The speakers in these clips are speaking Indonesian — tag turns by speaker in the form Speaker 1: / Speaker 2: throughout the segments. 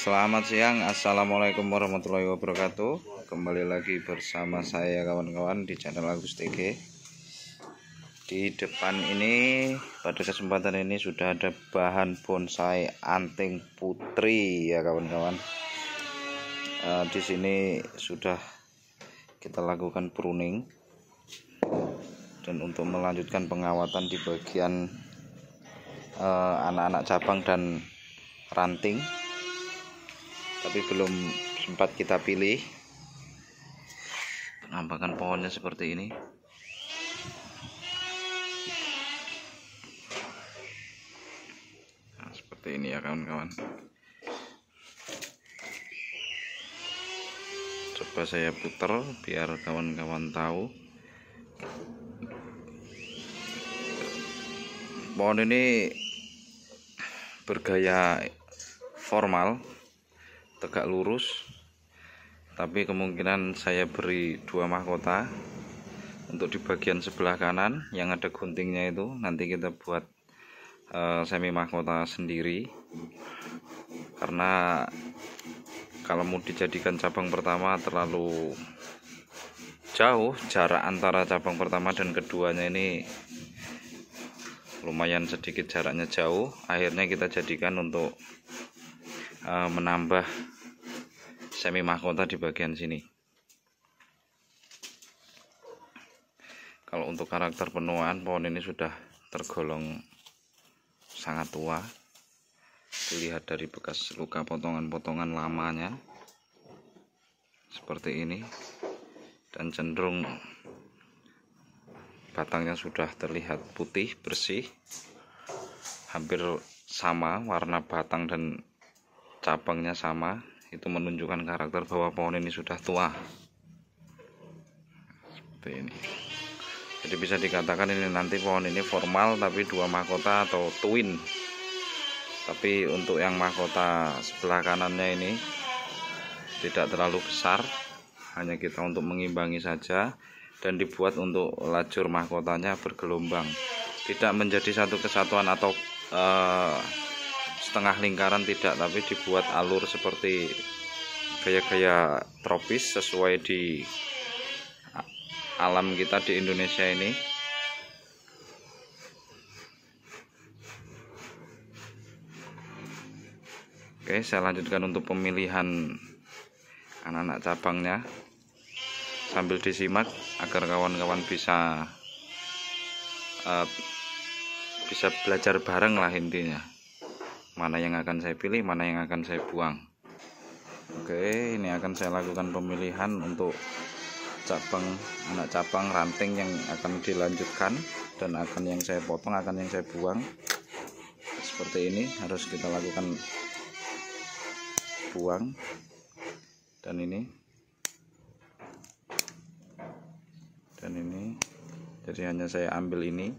Speaker 1: Selamat siang, assalamualaikum warahmatullahi wabarakatuh. Kembali lagi bersama saya kawan-kawan di channel Agus TG. Di depan ini pada kesempatan ini sudah ada bahan bonsai anting putri ya kawan-kawan. Di sini sudah kita lakukan pruning dan untuk melanjutkan pengawatan di bagian anak-anak cabang dan ranting, tapi belum sempat kita pilih. Penampakan pohonnya seperti ini. Nah, seperti ini ya kawan-kawan. Coba saya putar biar kawan-kawan tahu. Pohon ini bergaya formal, tegak lurus, tapi kemungkinan saya beri 2 mahkota. Untuk di bagian sebelah kanan yang ada guntingnya itu nanti kita buat semi mahkota sendiri, karena kalau mau dijadikan cabang pertama terlalu jauh jarak antara cabang pertama dan keduanya, ini lumayan sedikit jaraknya jauh. Akhirnya kita jadikan untuk menambah semi mahkota di bagian sini. Kalau untuk karakter penuaan, pohon ini sudah tergolong sangat tua. Dilihat dari bekas luka potongan-potongan lamanya seperti ini, dan cenderung batangnya sudah terlihat putih bersih, hampir sama warna batang dan cabangnya sama. Itu menunjukkan karakter bahwa pohon ini sudah tua. Seperti ini. Jadi bisa dikatakan ini nanti pohon ini formal tapi 2 mahkota atau twin. Tapi untuk yang mahkota sebelah kanannya ini tidak terlalu besar, hanya kita untuk mengimbangi saja, dan dibuat untuk lajur mahkotanya bergelombang, tidak menjadi satu kesatuan atau setengah lingkaran, tidak, tapi dibuat alur seperti gaya-gaya tropis sesuai di alam kita di Indonesia ini. Oke, saya lanjutkan untuk pemilihan anak-anak cabangnya sambil disimak agar kawan-kawan bisa belajar bareng lah intinya. Mana yang akan saya pilih, mana yang akan saya buang. Oke, ini akan saya lakukan pemilihan untuk anak cabang ranting yang akan dilanjutkan, dan akan yang saya potong, akan yang saya buang. Seperti ini harus kita lakukan buang, dan ini jadi hanya saya ambil ini,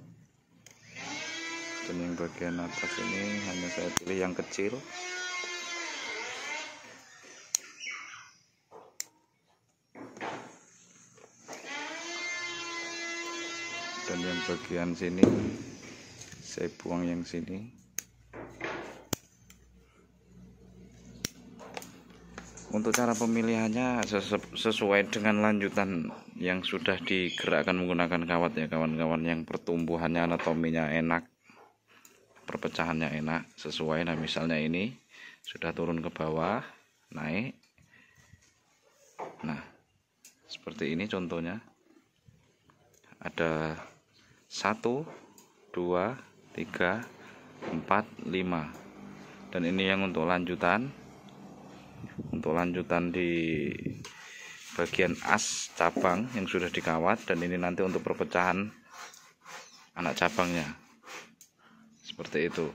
Speaker 1: dan yang bagian atas ini hanya saya pilih yang kecil. Dan yang bagian sini saya buang yang sini. Untuk cara pemilihannya sesuai dengan lanjutan yang sudah digerakkan menggunakan kawat ya kawan-kawan, yang pertumbuhannya anatominya enak, perpecahannya enak, sesuai. Nah, misalnya ini sudah turun ke bawah, naik. Nah, seperti ini contohnya. Ada 1, 2, 3, 4, 5. Dan ini yang untuk lanjutan. Untuk lanjutan di bagian as cabang yang sudah dikawat, dan ini nanti untuk perpecahan anak cabangnya. Seperti itu.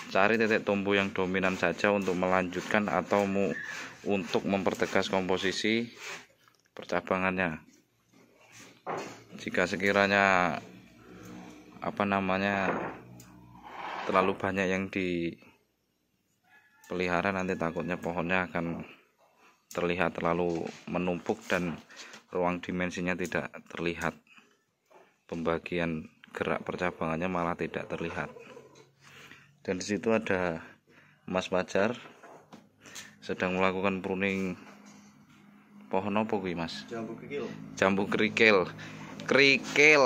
Speaker 1: Cari titik tumbuh yang dominan saja untuk melanjutkan atau untuk mempertegas komposisi percabangannya. Jika sekiranya terlalu banyak yang dipelihara, nanti takutnya pohonnya akan terlihat terlalu menumpuk dan ruang dimensinya tidak terlihat. Pembagian gerak percabangannya malah tidak terlihat. Dan di situ ada emas pajar sedang melakukan pruning pohon apa kuwi Mas?
Speaker 2: Jambu kerikil.
Speaker 1: Jambu kerikil. Kerikil.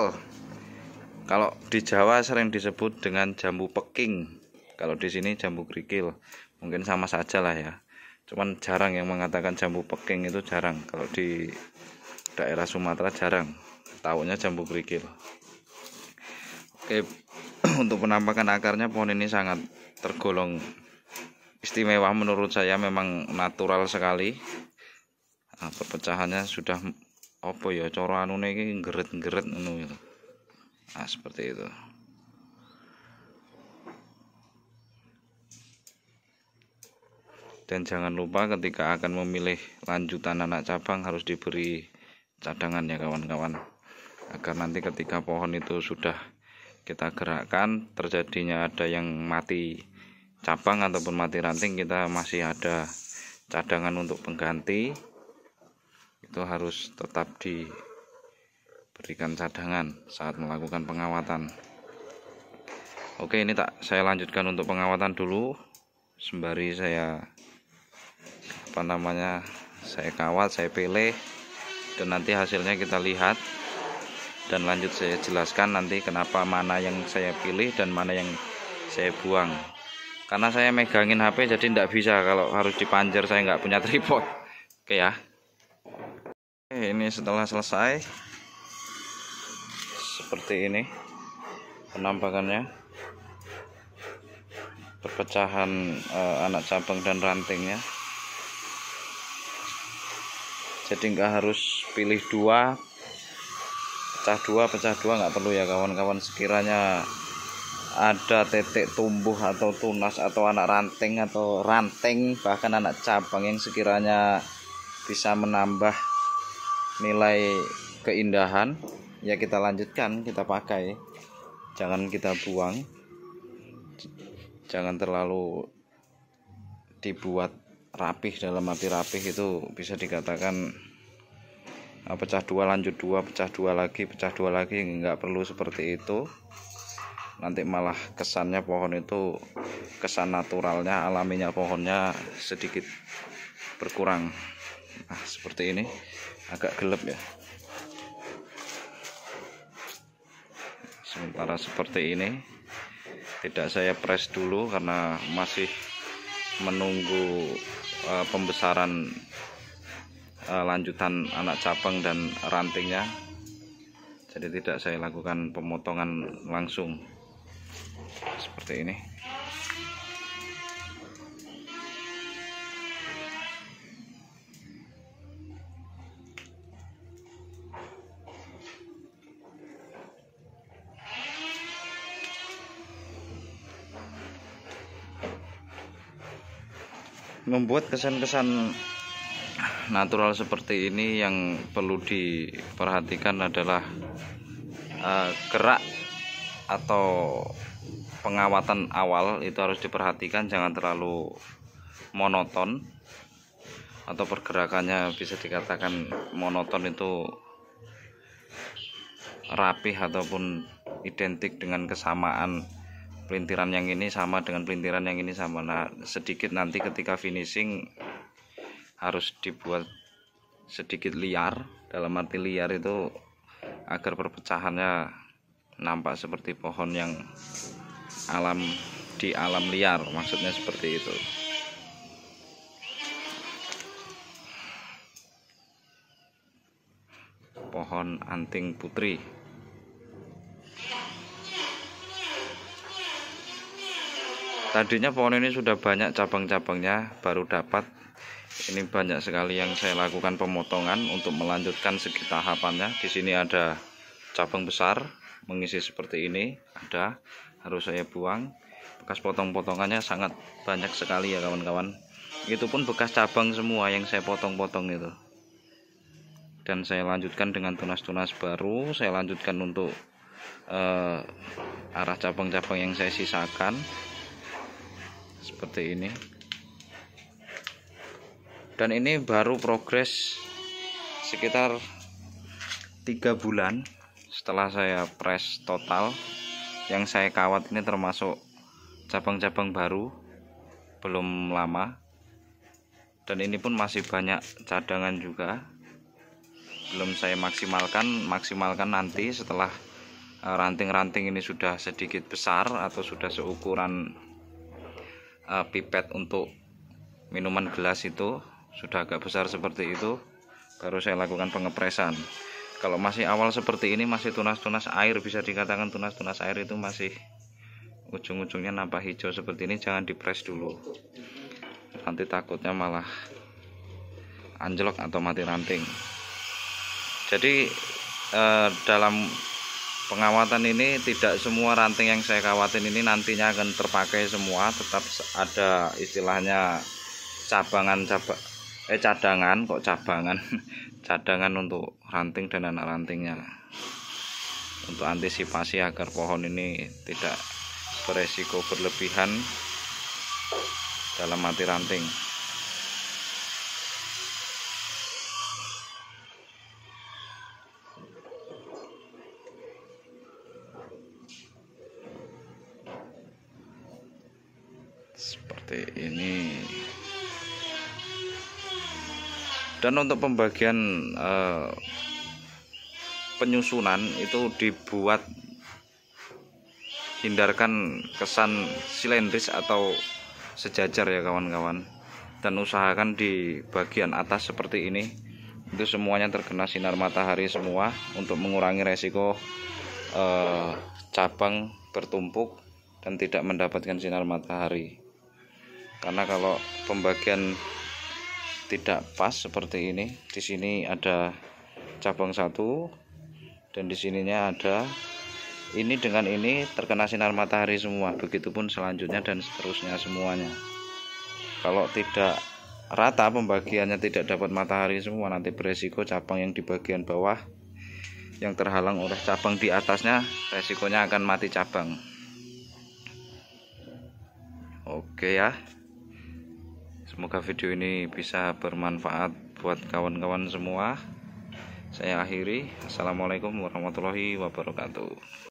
Speaker 1: Kalau di Jawa sering disebut dengan jambu peking. Kalau di sini jambu kerikil. Mungkin sama saja lah ya. Cuman jarang yang mengatakan jambu peking, itu jarang. Kalau di daerah Sumatera jarang. Taunya jambu kerikil. Oke, untuk penampakan akarnya pohon ini sangat tergolong istimewa menurut saya, memang natural sekali. Nah, perpecahannya sudah apa ya, cara anune iki ngeret-ngeret ngono gitu. Nah, seperti itu. Dan jangan lupa ketika akan memilih lanjutan anak cabang harus diberi cadangan ya kawan-kawan, agar nanti ketika pohon itu sudah kita gerakkan, terjadinya ada yang mati cabang ataupun mati ranting, kita masih ada cadangan untuk pengganti. Itu harus tetap diberikan cadangan saat melakukan pengawatan. Oke, ini saya lanjutkan untuk pengawatan dulu, sembari saya saya kawat, saya pilih, dan nanti hasilnya kita lihat dan lanjut saya jelaskan nanti kenapa mana yang saya pilih dan mana yang saya buang. Karena saya megangin HP jadi tidak bisa kalau harus dipanjer, saya nggak punya tripod. Oke ya. Oke, ini setelah selesai seperti ini penampakannya, perpecahan anak cabang dan rantingnya. Jadi nggak harus pilih dua, pecah dua nggak perlu ya kawan-kawan. Sekiranya ada titik tumbuh atau tunas atau anak ranting atau ranting, bahkan anak cabang yang sekiranya bisa menambah nilai keindahan, ya kita lanjutkan, kita pakai, jangan kita buang, jangan terlalu dibuat rapih. Dalam arti rapih itu bisa dikatakan pecah dua lanjut dua, pecah dua lagi, nggak perlu seperti itu. Nanti malah kesannya pohon itu, kesan naturalnya, alaminya pohonnya sedikit berkurang. Nah, seperti ini, agak gelap ya. Sementara seperti ini tidak saya press dulu karena masih menunggu pembesaran lanjutan anak cabang dan rantingnya, jadi tidak saya lakukan pemotongan langsung seperti ini. Membuat kesan-kesan natural seperti ini yang perlu diperhatikan adalah gerak atau pengawatan awal itu harus diperhatikan, jangan terlalu monoton atau pergerakannya bisa dikatakan monoton, itu rapih ataupun identik dengan kesamaan pelintiran yang ini sama dengan pelintiran yang ini sama. Nah, sedikit nanti ketika finishing harus dibuat sedikit liar. Dalam arti liar itu agar perpecahannya nampak seperti pohon yang di alam liar, maksudnya seperti itu. Pohon anting putri. Tadinya pohon ini sudah banyak cabang-cabangnya, baru dapat. Ini banyak sekali yang saya lakukan pemotongan untuk melanjutkan segi tahapannya. Di sini ada cabang besar mengisi seperti ini, harus saya buang. Bekas potong-potongannya sangat banyak sekali ya kawan-kawan. Itu pun bekas cabang semua yang saya potong-potong itu. Dan saya lanjutkan dengan tunas-tunas baru. Saya lanjutkan untuk arah cabang-cabang yang saya sisakan seperti ini. Dan ini baru progres sekitar 3 bulan setelah saya press total. Yang saya kawat ini termasuk cabang-cabang baru, belum lama. dan ini pun masih banyak cadangan juga, belum saya maksimalkan nanti setelah ranting-ranting ini sudah sedikit besar atau sudah seukuran pipet untuk minuman gelas, itu sudah agak besar seperti itu, baru saya lakukan pengepresan. Kalau masih awal seperti ini, masih tunas-tunas air, bisa dikatakan tunas-tunas air itu masih ujung-ujungnya nampak hijau seperti ini, jangan dipres dulu, nanti takutnya malah anjlok atau mati ranting. Jadi dalam pengawatan ini tidak semua ranting yang saya kawatin ini nantinya akan terpakai semua, tetap ada istilahnya cadangan untuk ranting dan anak rantingnya, untuk antisipasi agar pohon ini tidak beresiko berlebihan dalam mati ranting. Seperti ini. Dan untuk pembagian penyusunan itu dibuat, hindarkan kesan silindris atau sejajar ya kawan-kawan, dan usahakan di bagian atas seperti ini itu semuanya terkena sinar matahari semua, untuk mengurangi resiko cabang bertumpuk dan tidak mendapatkan sinar matahari. Karena kalau pembagian tidak pas seperti ini, di sini ada cabang satu dan di sininya ada, ini dengan ini terkena sinar matahari semua, begitupun selanjutnya dan seterusnya semuanya. Kalau tidak rata pembagiannya, tidak dapat matahari semua, nanti beresiko cabang yang di bagian bawah yang terhalang oleh cabang di atasnya, resikonya akan mati cabang. Oke ya, semoga video ini bisa bermanfaat buat kawan-kawan semua. Saya akhiri. Assalamualaikum warahmatullahi wabarakatuh.